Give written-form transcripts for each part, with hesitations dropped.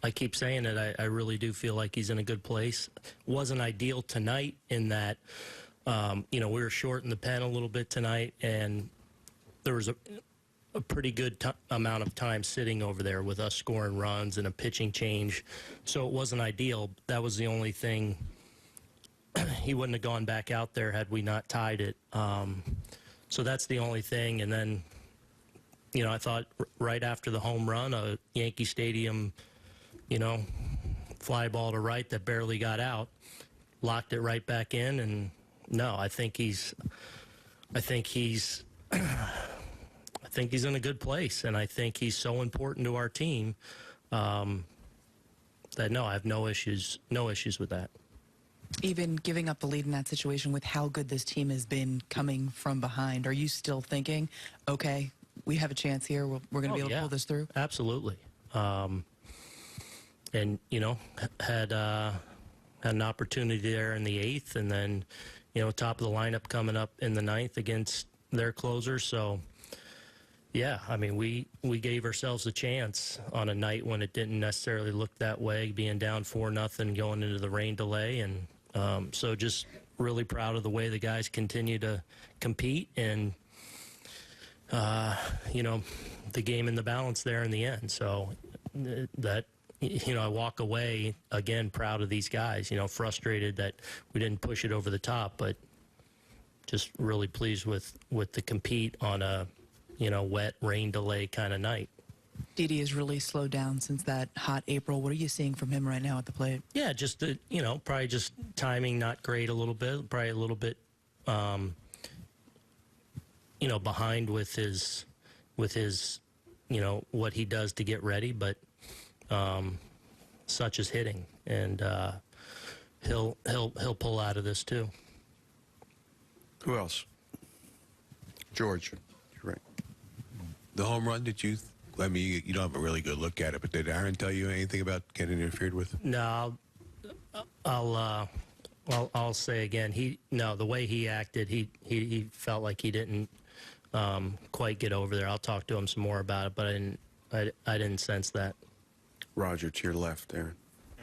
I keep saying it. I really do feel like he's in a good place. Wasn't ideal tonight in that, we were short in the pen a little bit tonight, and there was a pretty good amount of time sitting over there with us scoring runs and a pitching change. So it wasn't ideal. That was the only thing. He wouldn't have gone back out there had we not tied it. So that's the only thing. And then, I thought right after the home run, a Yankee Stadium, fly ball to right that barely got out, locked it right back in. And no, I think he's in a good place, and I think he's so important to our team that no, I have no issues with that. Even giving up the lead in that situation with how good this team has been coming from behind, are you still thinking, okay, we have a chance here, we're going to be able to pull this through? Absolutely. And, had an opportunity there in the 8th, and then, top of the lineup coming up in the 9th against their closer. So, yeah, I mean, we gave ourselves a chance on a night when it didn't necessarily look that way, being down 4-0 going into the rain delay. And so just really proud of the way the guys continue to compete and, the game in the balance there in the end. So that, I walk away, again, proud of these guys, frustrated that we didn't push it over the top, but just really pleased with the compete on a, wet rain delay kind of night. Didi has really slowed down since that hot April. What are you seeing from him right now at the plate? Yeah, just, probably just timing not great a little bit, probably a little bit, behind with his, what he does to get ready, but such as hitting, and he'll pull out of this too. Who else? George. You're right. The home run, I mean, you don't have a really good look at it, but did Aaron tell you anything about getting interfered with? No, I'll say again, the way he acted, he felt like he didn't quite get over there. I'll talk to him some more about it, but I didn't sense that. Roger, to your left, Aaron.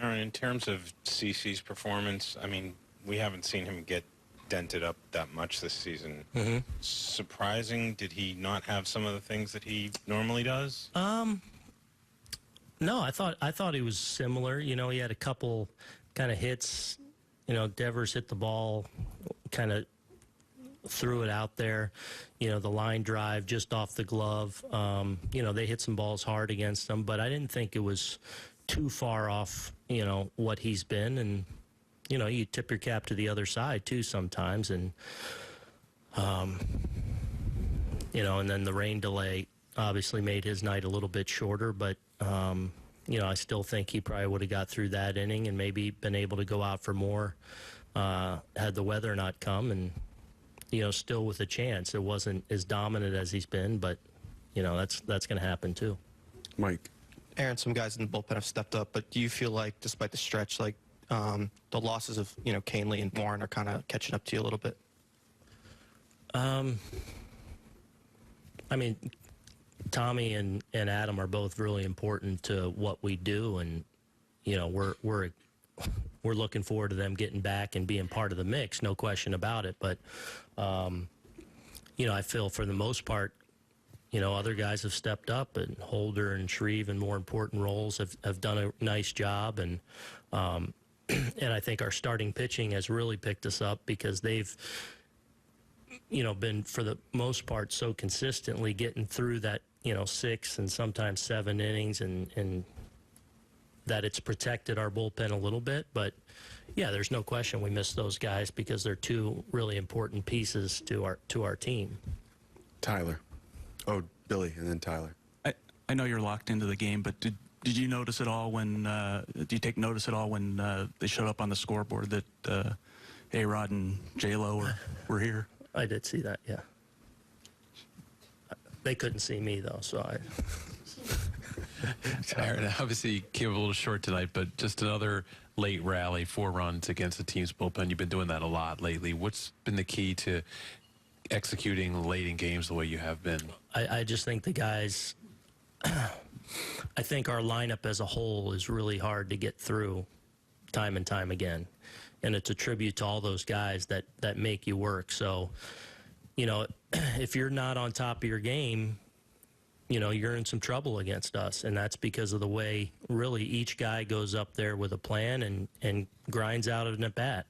Aaron, in terms of CC's performance, I mean, we haven't seen him get dented up that much this season. Mm-hmm. Surprising, did he not have some of the things that he normally does? No, I thought he was similar. He had a couple kind of hits. Devers hit the ball, kind of threw it out there. The line drive just off the glove. They hit some balls hard against him, but I didn't think it was too far off, what he's been. And, you tip your cap to the other side, too, sometimes. And, and then the rain delay obviously made his night a little bit shorter. But, I still think he probably would have got through that inning and maybe been able to go out for more had the weather not come. And, still with a chance. It wasn't as dominant as he's been, but, that's going to happen, too. Mike. Aaron, some guys in the bullpen have stepped up, but do you feel like, despite the stretch, like the losses of, Canely and Warren are kind of catching up to you a little bit? I mean, Tommy and Adam are both really important to what we do, and, we're looking forward to them getting back and being part of the mix, no question about it. But, I feel for the most part, other guys have stepped up, and Holder and Shreve in more important roles have done a nice job. And and I think our starting pitching has really picked us up because they've, been, for the most part, so consistently getting through that, 6 and sometimes 7 innings, and that it's protected our bullpen a little bit. But, yeah, there's no question we miss those guys because they're two really important pieces to our team. Tyler. Oh, Billy, and then Tyler. I know you're locked into the game, but did you notice at all when do you take notice at all when they showed up on the scoreboard that A-Rod and J-Lo were here? I did see that, yeah. They couldn't see me, though, so I... Aaron, obviously you came a little short tonight, but just another late rally, 4 runs against the team's bullpen. You've been doing that a lot lately. What's been the key to executing late in games the way you have been? I just think the guys, I think our lineup as a whole is really hard to get through time and time again. And it's a tribute to all those guys that make you work. So, if you're not on top of your game, you're in some trouble against us. And that's because of the way really each guy goes up there with a plan and grinds out an at-bat.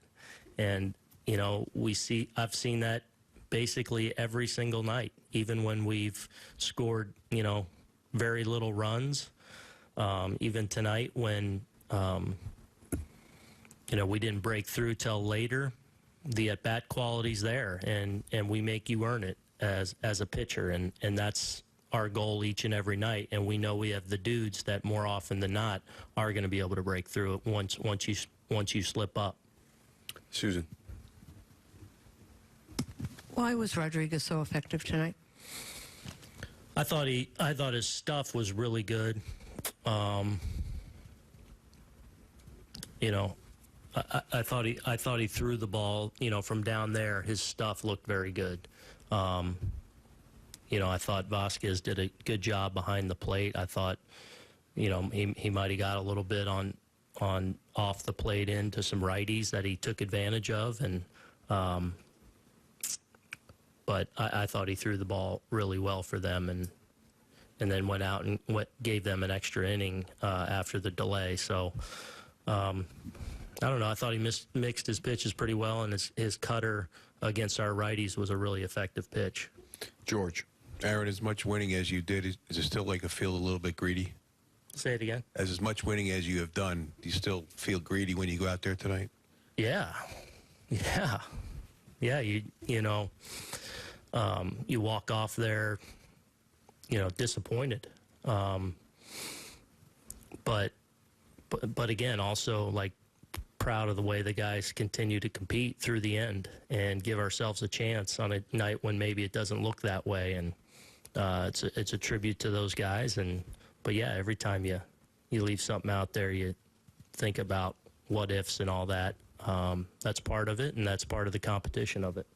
And, I've seen that basically every single night, even when we've scored, very little runs. Even tonight when, we didn't break through till later, the at-bat quality's there, and we make you earn it as a pitcher, and that's our goal each and every night. And we know we have the dudes that more often than not are going to be able to break through it once you slip up. Susan. Why was Rodriguez so effective tonight? I thought his stuff was really good. I thought he threw the ball, from down there. His stuff looked very good. I thought Vasquez did a good job behind the plate. I thought, he might have got a little bit on off the plate into some righties that he took advantage of, and but I thought he threw the ball really well for them, and then went out and gave them an extra inning after the delay. So I don't know. I thought he mixed his pitches pretty well, and his cutter against our righties was a really effective pitch. George. Aaron, as much winning as you did, is it still feel a little bit greedy? Say it again. As much winning as you have done, do you still feel greedy when you go out there tonight? Yeah. You walk off there, disappointed. But again, also proud of the way the guys continue to compete through the end and give ourselves a chance on a night when maybe it doesn't look that way. And it's a tribute to those guys. But yeah, every time you leave something out there, you think about what ifs and all that. That's part of it, and that's part of the competition of it.